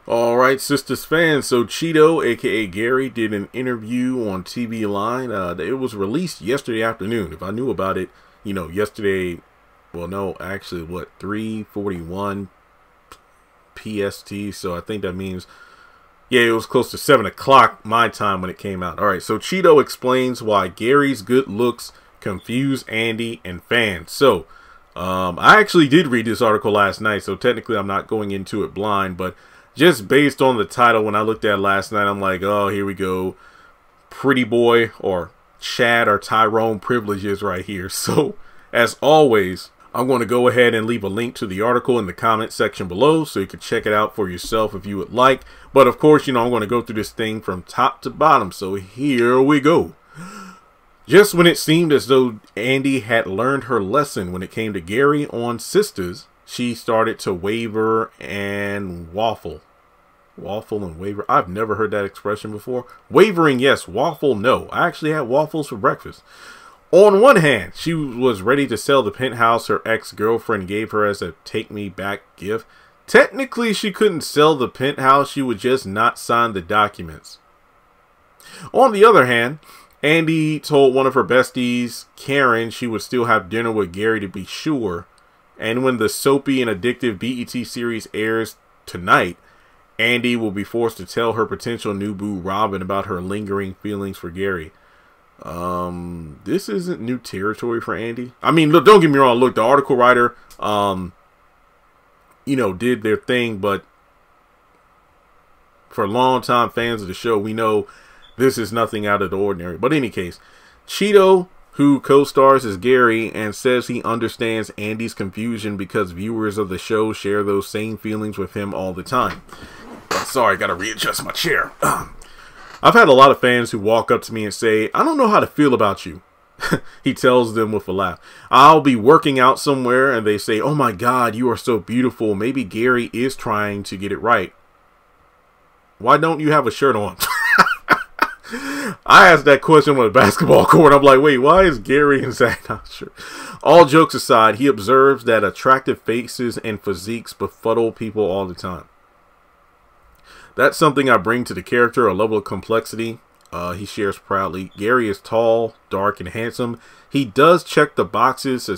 All right, Sistas fans. So Chido, aka Gary, did an interview on TV Line. It was released yesterday afternoon. If I knew about it, yesterday. Well, no, actually, what 3:41 PST. So I think that means, yeah, it was close to 7 o'clock my time when it came out. All right, so Chido explains why Gary's good looks confuse Andi and fans. So I actually did read this article last night, so technically I'm not going into it blind, but just based on the title, when I looked at it last night, I'm like, oh, here we go. Pretty boy or Chad or Tyrone privileges right here. So, as always, I'm going to go ahead and leave a link to the article in the comment section below so you can check it out for yourself if you would like. But, of course, I'm going to go through this thing from top to bottom. So, here we go. Just when it seemed as though Andi had learned her lesson when it came to Gary on Sistas, she started to waver and waffle. Waffle and waver. I've never heard that expression before. Wavering, yes. Waffle, no. I actually had waffles for breakfast. On one hand, she was ready to sell the penthouse her ex-girlfriend gave her as a take-me-back gift. Technically, she couldn't sell the penthouse. She would just not sign the documents. On the other hand, Andi told one of her besties, Karen, she would still have dinner with Gary to be sure. And when the soapy and addictive BET series airs tonight, Andi will be forced to tell her potential new boo Robin about her lingering feelings for Gary. This isn't new territory for Andi. I mean, look, don't get me wrong. Look, the article writer, did their thing, but for long-time fans of the show, we know this is nothing out of the ordinary. But in any case, Chido, who co-stars as Gary and says he understands Andi's confusion because viewers of the show share those same feelings with him all the time. Sorry, gotta readjust my chair. I've had a lot of fans who walk up to me and say, I don't know how to feel about you. He tells them with a laugh. I'll be working out somewhere and they say, oh my God, you are so beautiful. Maybe Gary is trying to get it right. Why don't you have a shirt on? I asked that question on the basketball court. I'm like, wait, why is Gary and Zach not sure? All jokes aside, he observes that attractive faces and physiques befuddle people all the time. That's something I bring to the character, a level of complexity. He shares proudly. Gary is tall, dark, and handsome. He does check the boxes a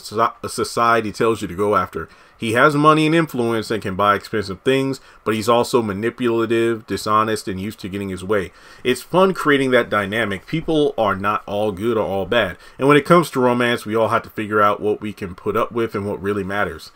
society tells you to go after. He has money and influence and can buy expensive things, but he's also manipulative, dishonest, and used to getting his way. It's fun creating that dynamic. People are not all good or all bad. And when it comes to romance, we all have to figure out what we can put up with and what really matters.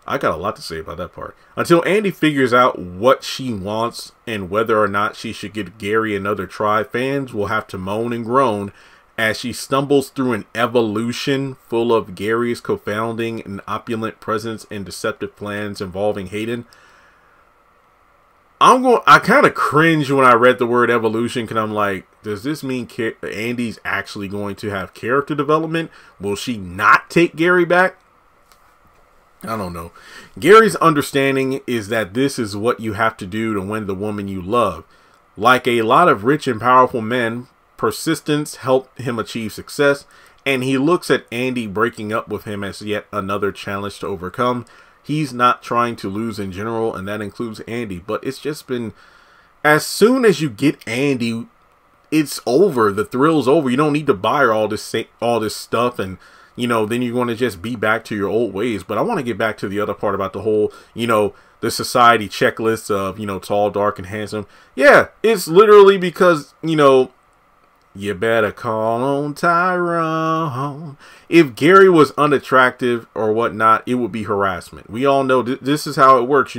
I got a lot to say about that part. Until Andi figures out what she wants and whether or not she should give Gary another try, fans will have to moan and groan as she stumbles through an evolution full of Gary's confounding and opulent presence and deceptive plans involving Hayden. I kind of cringe when I read the word evolution because I'm like, does this mean Andi's actually going to have character development? Will she not take Gary back? I don't know. Gary's understanding is that this is what you have to do to win the woman you love. Like a lot of rich and powerful men, persistence helped him achieve success, and he looks at Andi breaking up with him as yet another challenge to overcome. He's not trying to lose in general, and that includes Andi, but it's just been, as soon as you get Andi, it's over. The thrill's over. You don't need to buy her all this stuff, and then you're going to just be back to your old ways. But I want to get back to the other part about the whole, the society checklist of, tall, dark, and handsome. Yeah, it's literally because, you better call on Tyrone. If Gary was unattractive or whatnot, it would be harassment. We all know this is how it works.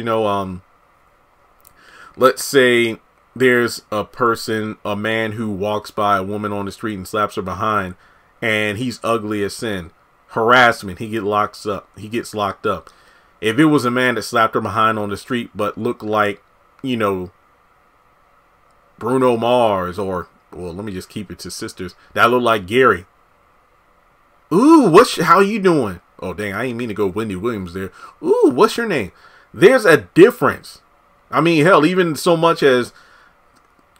Let's say there's a man who walks by a woman on the street and slaps her behind, and he's ugly as sin. Harassment. He gets locked up. If it was a man that slapped her behind on the street but looked like, Bruno Mars, or, well, let me just keep it to Sisters, that looked like Gary. Ooh, how you doing? Oh, dang, I didn't mean to go Wendy Williams there. Ooh, what's your name? There's a difference. I mean, hell, even so much as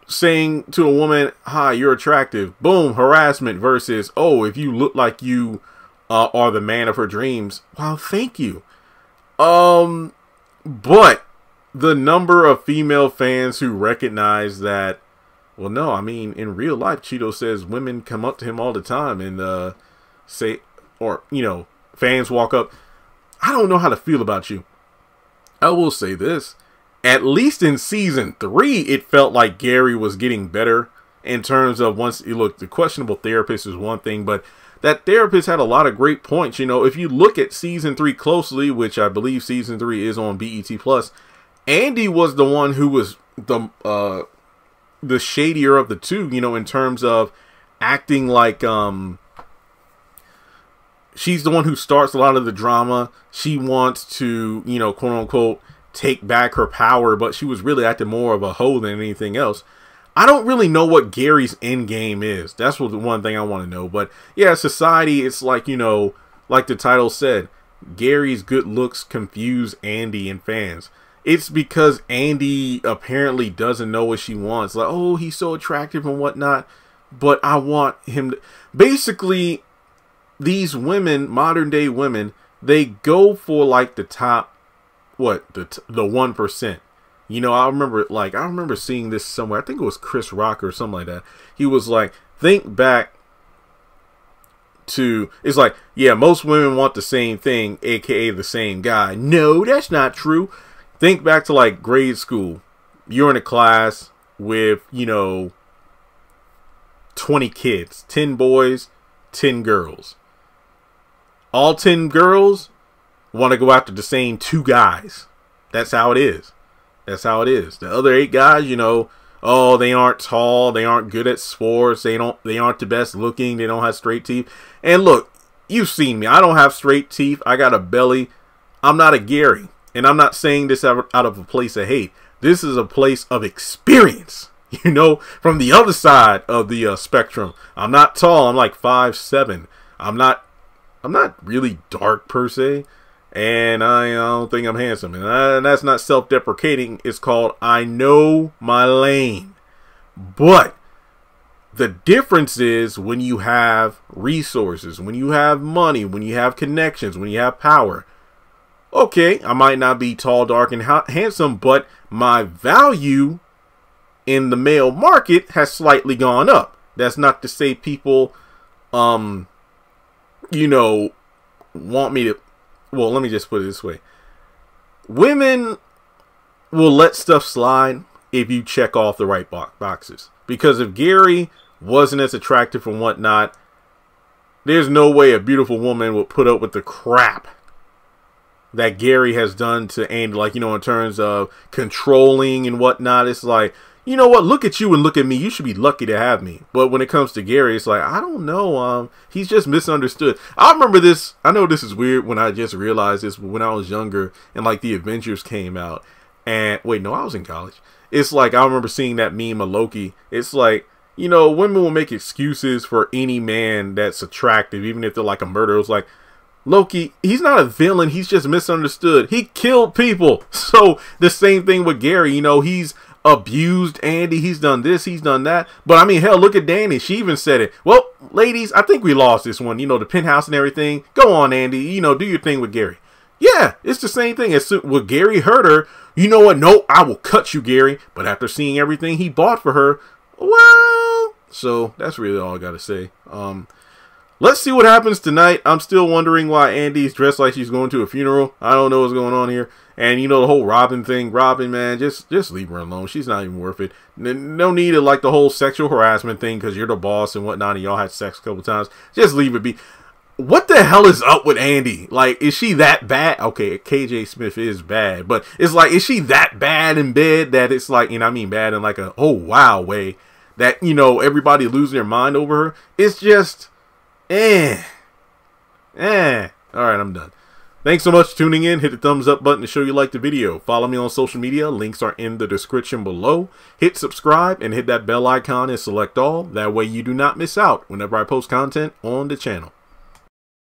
saying to a woman, hi, you're attractive. Boom, harassment versus, oh, if you look like you are the man of her dreams. Wow, thank you. But the number of female fans who recognize that, well, no, I mean, in real life, Chido says women come up to him all the time and say, or, you know, fans walk up. I don't know how to feel about you. I will say this. At least in season 3, it felt like Gary was getting better in terms of once you look, the questionable therapist is one thing, but that therapist had a lot of great points. You know, if you look at season 3 closely, which I believe season 3 is on BET Plus, Andi was the one who was the shadier of the two, you know, in terms of acting like she's the one who starts a lot of the drama. She wants to, you know, quote unquote, take back her power, but she was really acting more of a hoe than anything else. I don't really know what Gary's end game is. That's what the one thing I want to know. But yeah, society, it's like, you know, like the title said, Gary's good looks confuse Andi and fans. It's because Andi apparently doesn't know what she wants. Like, oh, he's so attractive and whatnot, but I want him to... Basically, these women, modern day women, they go for like the top, what, the 1%. You know, I remember seeing this somewhere. I think it was Chris Rock or something like that. He was like, think back to, it's like, yeah, most women want the same thing, aka the same guy. No, that's not true. Think back to like grade school. You're in a class with, you know, 20 kids, 10 boys, 10 girls. All 10 girls want to go after the same 2 guys. That's how it is. That's how it is. The other 8 guys, you know, oh, they aren't tall, they aren't good at sports, they aren't the best looking, they don't have straight teeth. And look, you've seen me. I don't have straight teeth. I got a belly. I'm not a Gary. And I'm not saying this out of a place of hate. This is a place of experience. You know, from the other side of the spectrum. I'm not tall. I'm like 5'7". I'm not really dark per se. And I don't think I'm handsome. And that's not self-deprecating. It's called I know my lane. But the difference is when you have resources, when you have money, when you have connections, when you have power. Okay, I might not be tall, dark, and handsome, but my value in the male market has slightly gone up. That's not to say people, you know, want me to... Well, let me just put it this way. Women will let stuff slide if you check off the right boxes. Because if Gary wasn't as attractive and whatnot, there's no way a beautiful woman would put up with the crap that Gary has done to Andi, like, you know, in terms of controlling and whatnot. It's like, you know what, look at you and look at me. You should be lucky to have me. But when it comes to Gary, it's like, I don't know. He's just misunderstood. I remember this. I know this is weird when I just realized this when I was younger and like the Avengers came out. And wait, no, I was in college. It's like, I remember seeing that meme of Loki. It's like, you know, women will make excuses for any man that's attractive, even if they're like a murderer. It's like, Loki, he's not a villain. He's just misunderstood. He killed people. So the same thing with Gary. You know, he's abused Andi. He's done this. He's done that. But I mean, hell, look at Danny. She even said it. Well, ladies, I think we lost this one. You know, the penthouse and everything. Go on, Andi. You know, do your thing with Gary. Yeah, it's the same thing. As well, Gary hurt her. You know what? No, I will cut you, Gary. But after seeing everything he bought for her, well, so that's really all I got to say. Let's see what happens tonight. I'm still wondering why Andi's dressed like she's going to a funeral. I don't know what's going on here. And you know the whole Robin thing. Robin, man, just leave her alone. She's not even worth it. No need to like the whole sexual harassment thing because you're the boss and whatnot and y'all had sex a couple times. Just leave it be. What the hell is up with Andi? Like, is she that bad? Okay, KJ Smith is bad. But it's like, is she that bad in bed that it's like, and I mean bad in like a, oh wow way, that, you know, everybody losing their mind over her? It's just... Alright, I'm done. Thanks so much for tuning in. Hit the thumbs up button to show you like the video. Follow me on social media. Links are in the description below. Hit subscribe and hit that bell icon and select all. That way you do not miss out whenever I post content on the channel.